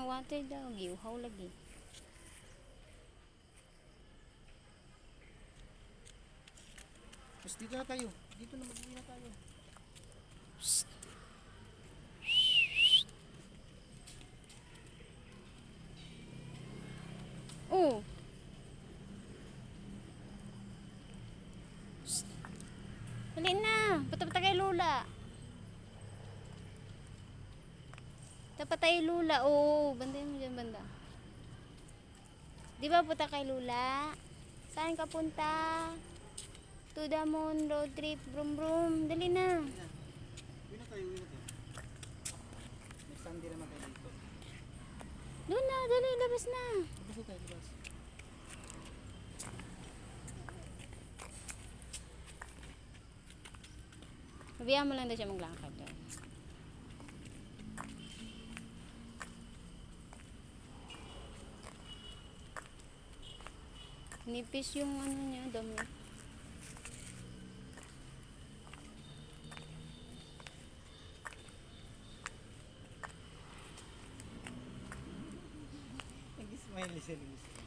water daw, giuhaw lagi. Mas dito na tayo. Dito na mag-uwi na tayo. Oh. Dali na. Punta kay Lula. Dapat tayo Lula. Oo, banday mo dyan banda. Di ba punta kay Lula? Saan ka punta? To the moon, road trip, brum brum. Dali na. Uwi na tayo, uwi na tayo. May Sunday naman tayo dito. Doon na, dali, labas na. Labas na tayo, labas. Mabiyaan mo lang daw siya maglakad doon. Nipis yung ano niya, dami. Nag-smile siya, Lucy.